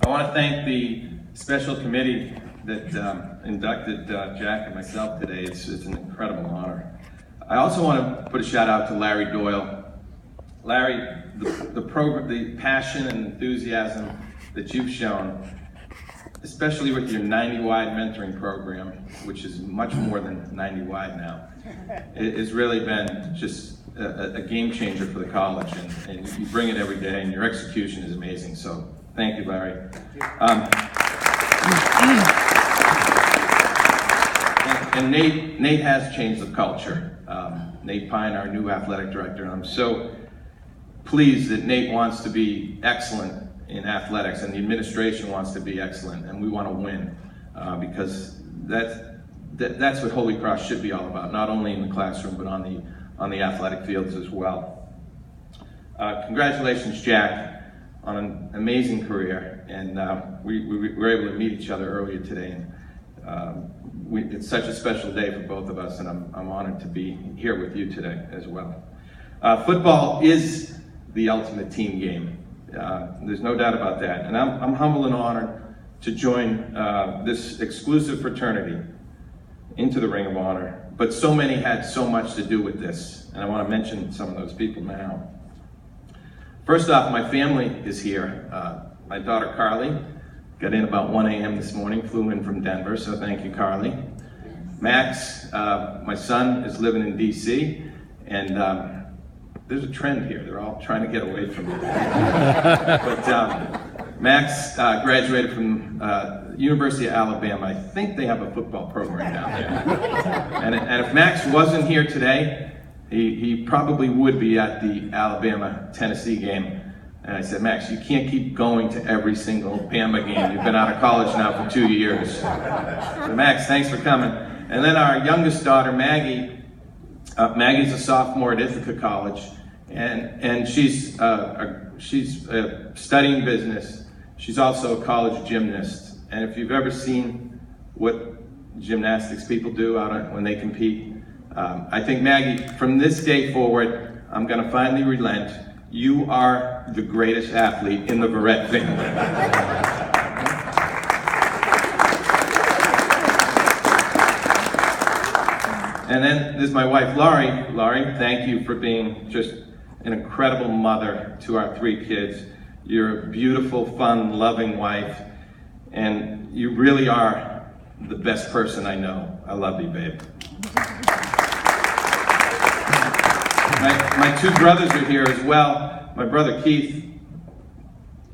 I want to thank the special committee that inducted Jack and myself today. It's an incredible honor. I also want to put a shout out to Larry Doyle. Larry, the program, the passion and enthusiasm that you've shown, especially with your 90-wide mentoring program, which is much more than 90-wide now, it has really been just a game changer for the college, and you bring it every day, and your execution is amazing. So thank you, Larry. And Nate has changed the culture. Nate Pine, our new athletic director, and I'm so pleased that Nate wants to be excellent in athletics, and the administration wants to be excellent, and we want to win, because that's what Holy Cross should be all about, not only in the classroom, but on the athletic fields as well. Congratulations, Jack, on an amazing career, and we were able to meet each other earlier today. It's such a special day for both of us, and I'm honored to be here with you today as well. Football is the ultimate team game. There's no doubt about that, and I'm humbled and honored to join this exclusive fraternity into the Ring of Honor, but so many had so much to do with this, and I want to mention some of those people now. First off, my family is here. My daughter Carly got in about 1 a.m. this morning, flew in from Denver, so thank you, Carly. Max, my son, is living in DC, and there's a trend here. They're all trying to get away from me. But Max graduated from University of Alabama. I think they have a football program down there. And if Max wasn't here today, he probably would be at the Alabama-Tennessee game. And I said, Max, you can't keep going to every single Bama game. You've been out of college now for 2 years. So Max, thanks for coming. And then our youngest daughter, Maggie. Maggie's a sophomore at Ithaca College, and she's studying business. She's also a college gymnast. And if you've ever seen what gymnastics people do when they compete, I think, Maggie, from this day forward, I'm going to finally relent. You are the greatest athlete in the Verrette family. And then there's my wife, Laurie. Laurie, thank you for being just an incredible mother to our 3 kids. You're a beautiful, fun, loving wife, and you really are the best person I know. I love you, babe. My 2 brothers are here as well. My brother Keith,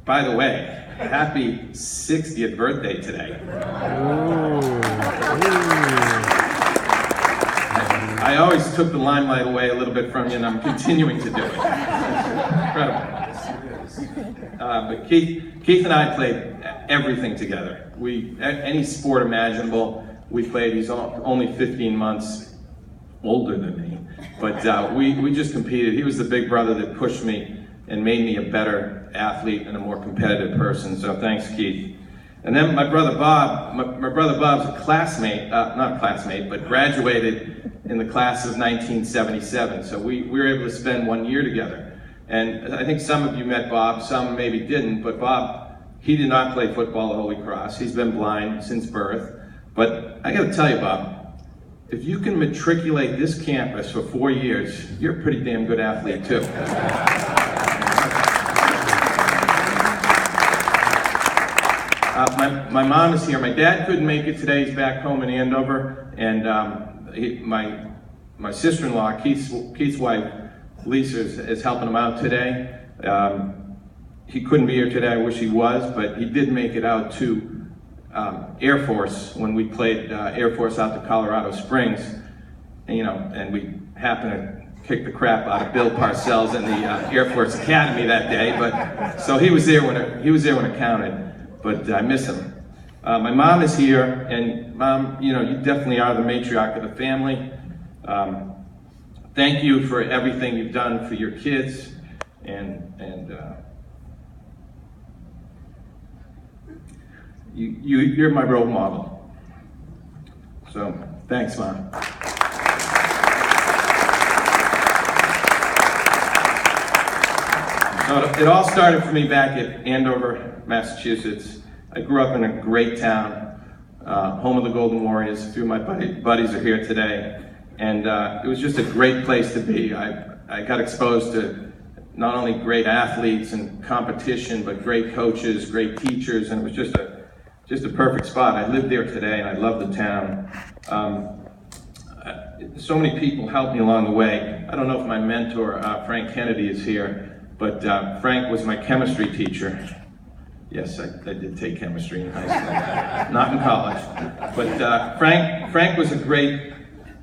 by the way, happy 60th birthday today. I always took the limelight away a little bit from you, and I'm continuing to do it. Incredible. But Keith and I played everything together. Any sport imaginable, we played. He's only 15 months older than me, but we just competed. He was the big brother that pushed me and made me a better athlete and a more competitive person. So thanks, Keith. And then my brother Bob. My brother Bob's a classmate, not a classmate, but graduated in the class of 1977. So we were able to spend 1 year together. And I think some of you met Bob, some maybe didn't, but Bob, he did not play football at Holy Cross. He's been blind since birth. But I gotta tell you, Bob, if you can matriculate this campus for 4 years, you're a pretty damn good athlete too. My mom is here. My dad couldn't make it today. He's back home in Andover. And my sister-in-law, Keith's wife, Lisa, is helping him out today. He couldn't be here today. I wish he was, but he did make it out to Air Force when we played Air Force out to Colorado Springs. And we happened to kick the crap out of Bill Parcells in the Air Force Academy that day. But so he was there when it counted. But I miss him. My mom is here, and Mom, you definitely are the matriarch of the family. Thank you for everything you've done for your kids, and you're my role model. So thanks, Mom. So it all started for me back at Andover, Massachusetts. I grew up in a great town, home of the Golden Warriors. A few of my buddies are here today. And it was just a great place to be. I got exposed to not only great athletes and competition, but great coaches, great teachers, and it was just a perfect spot. I live there today, and I love the town. So many people helped me along the way. I don't know if my mentor, Frank Kennedy, is here, but Frank was my chemistry teacher. Yes, I did take chemistry in high school, not in college. But Frank was a great,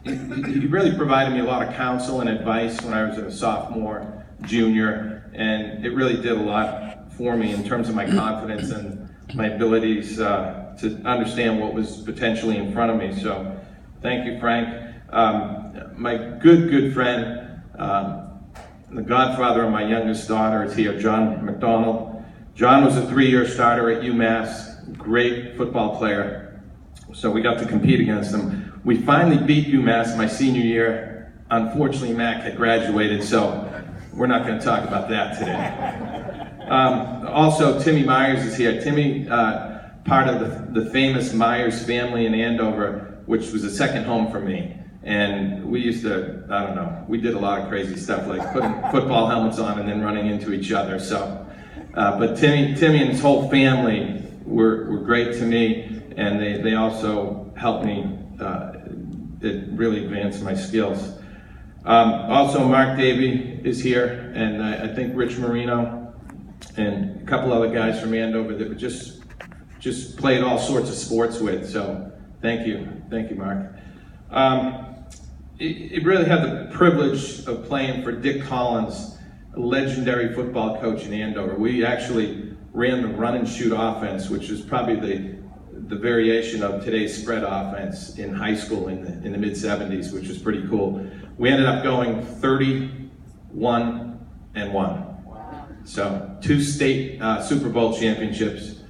he really provided me a lot of counsel and advice when I was a sophomore, junior, and it really did a lot for me in terms of my confidence and my abilities to understand what was potentially in front of me. So thank you, Frank. My good friend, the godfather of my youngest daughter is here, John McDonald. John was a 3-year starter at UMass, great football player. So we got to compete against him. We finally beat UMass my senior year. Unfortunately, Mac had graduated, so we're not going to talk about that today. Also, Timmy Myers is here. Timmy, part of the famous Myers family in Andover, which was a second home for me. And we used to, I don't know, we did a lot of crazy stuff, like putting football helmets on and then running into each other. So, but Timmy and his whole family were great to me, and they also helped me really advance my skills. Also, Mark Davey is here, and I think Rich Marino, and a couple other guys from Andover that were just played all sorts of sports with. So, thank you, Mark. It really had the privilege of playing for Dick Collins, a legendary football coach in Andover. We actually ran the run and shoot offense, which is probably the variation of today's spread offense in high school in the mid-'70s, which was pretty cool. We ended up going 31-1. Wow. So 2 state Super Bowl championships.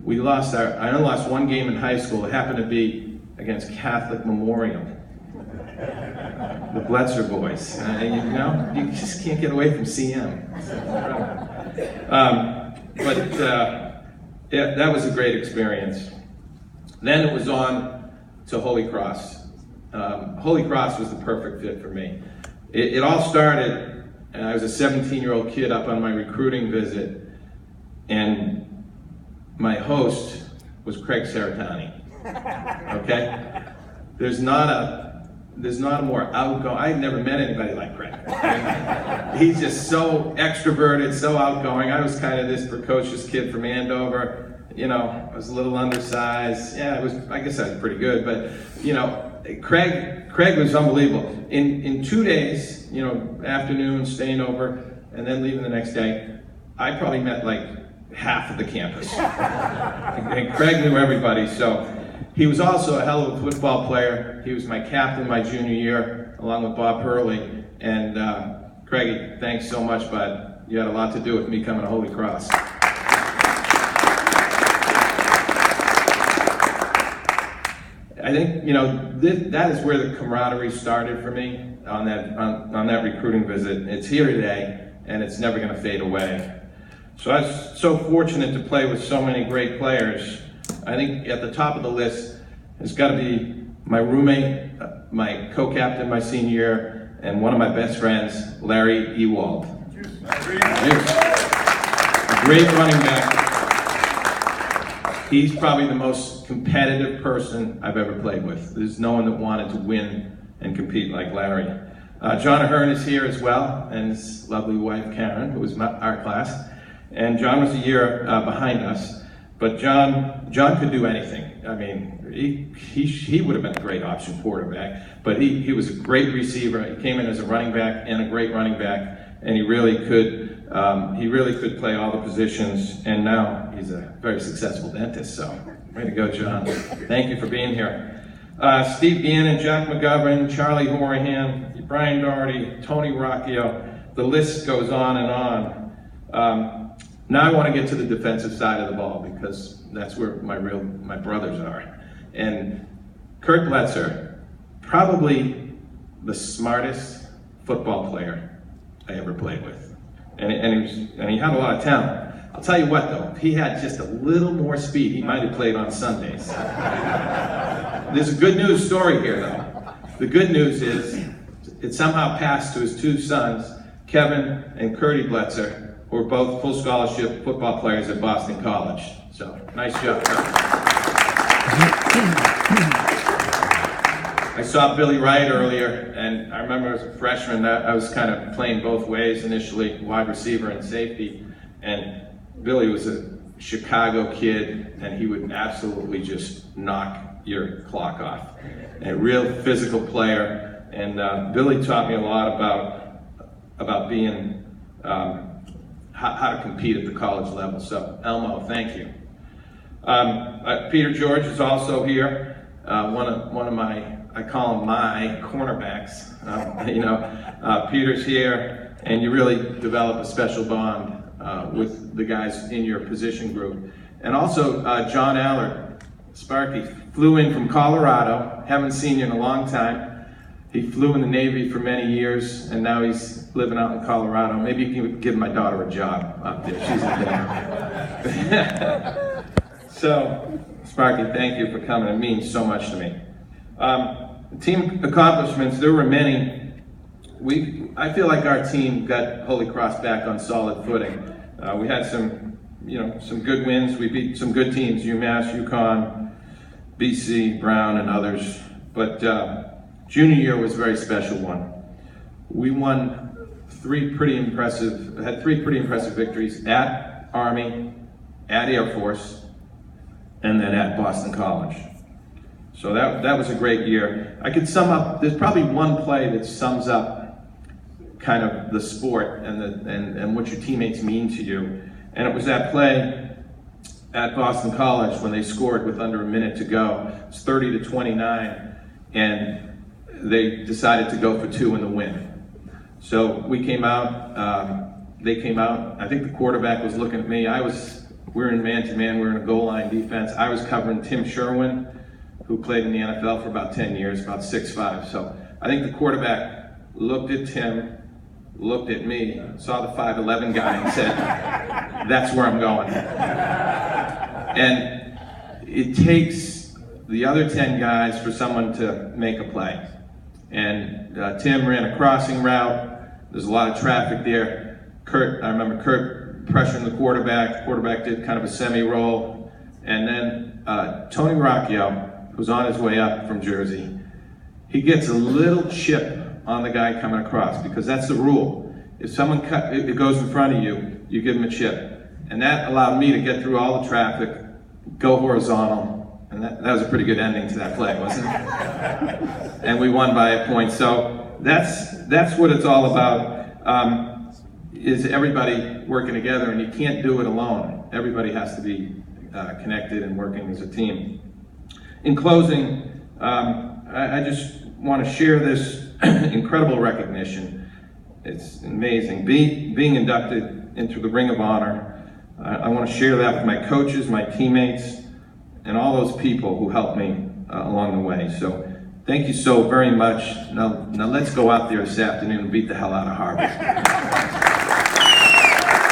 I only lost 1 game in high school. It happened to be against Catholic Memorial. The Bletzer boys. You just can't get away from CM. Yeah, that was a great experience. Then it was on to Holy Cross. Holy Cross was the perfect fit for me. It all started, and I was a 17-year-old kid up on my recruiting visit, and my host was Craig Saratani. Okay? There's not a more outgoing, I've never met anybody like Craig. He's just so extroverted, so outgoing. I was kind of this precocious kid from Andover. I was a little undersized. Yeah, I guess I was pretty good, but Craig was unbelievable. In 2 days, afternoon, staying over, and then leaving the next day, I probably met like half of the campus. And Craig knew everybody, so he was also a hell of a football player. He was my captain my junior year, along with Bob Hurley. And Craigie, thanks so much, bud. You had a lot to do with me coming to Holy Cross. I think that is where the camaraderie started for me on that recruiting visit. It's here today, and it's never going to fade away. So I was so fortunate to play with so many great players. I think at the top of the list has got to be my roommate, my co-captain my senior year, and one of my best friends, Larry Ewald. A great running back. He's probably the most competitive person I've ever played with. There's no one that wanted to win and compete like Larry. John Ahern is here as well, and his lovely wife, Karen, who was our class. And John was a year behind us, but John could do anything. I mean, he would have been a great option quarterback, but he was a great receiver. He came in as a running back and a great running back, and he really could play all the positions, and now he's a very successful dentist, so way to go, John. Thank you for being here. Steve Gannon, Jack McGovern, Charlie Horahan, Brian Doherty, Tony Rocchio, the list goes on and on. Now I want to get to the defensive side of the ball, because that's where my brothers are. And Kurt Bletzer, probably the smartest football player I ever played with. and he had a lot of talent. I'll tell you what though, if he had just a little more speed, he might have played on Sundays. There's a good news story here though. The good news is it somehow passed to his two sons, Kevin and Curdy Bletzer, who are both full scholarship football players at Boston College. So, nice job. I saw Billy Wright earlier, and I remember as a freshman, I was kind of playing both ways initially, wide receiver and safety, and Billy was a Chicago kid, and he would absolutely just knock your clock off. A real physical player, and Billy taught me a lot about being, how to compete at the college level. So, Elmo, thank you. Peter George is also here, one of my, I call him my cornerbacks. Peter's here, and you really develop a special bond with the guys in your position group. And also, John Allard, Sparky, flew in from Colorado, haven't seen you in a long time. He flew in the Navy for many years, and now he's living out in Colorado. Maybe you can give my daughter a job up there. She's in there. So, Sparky, thank you for coming. It means so much to me. Team accomplishments, there were many. I feel like our team got Holy Cross back on solid footing. We had some good wins. We beat some good teams, UMass, UConn, BC, Brown, and others. But junior year was a very special one. We won three pretty impressive victories at Army, at Air Force, and then at Boston College. So that was a great year. I could sum up, there's probably one play that sums up kind of the sport and what your teammates mean to you. And it was that play at Boston College when they scored with under a minute to go. It was 30-29, and they decided to go for two in the win. So we came out, they came out, I think the quarterback was looking at me. We were in man-to-man, we were in a goal line defense. I was covering Tim Sherwin, who played in the NFL for about 10 years, about 6'5". So I think the quarterback looked at Tim, looked at me, saw the 5'11" guy and said, that's where I'm going. And it takes the other 10 guys for someone to make a play. And Tim ran a crossing route. There's a lot of traffic there. I remember Kurt pressuring the quarterback. The quarterback did kind of a semi-roll. And then Tony Rocchio, who's on his way up from Jersey, he gets a little chip on the guy coming across, because that's the rule. If someone it goes in front of you, you give him a chip. And that allowed me to get through all the traffic, go horizontal, and that was a pretty good ending to that play, wasn't it? And we won by a point. So that's what it's all about, is everybody working together, and you can't do it alone. Everybody has to be connected and working as a team. In closing, I just want to share this incredible recognition. It's amazing. Being inducted into the Ring of Honor, I want to share that with my coaches, my teammates, and all those people who helped me along the way. So thank you so very much. Now let's go out there this afternoon and beat the hell out of Harvard.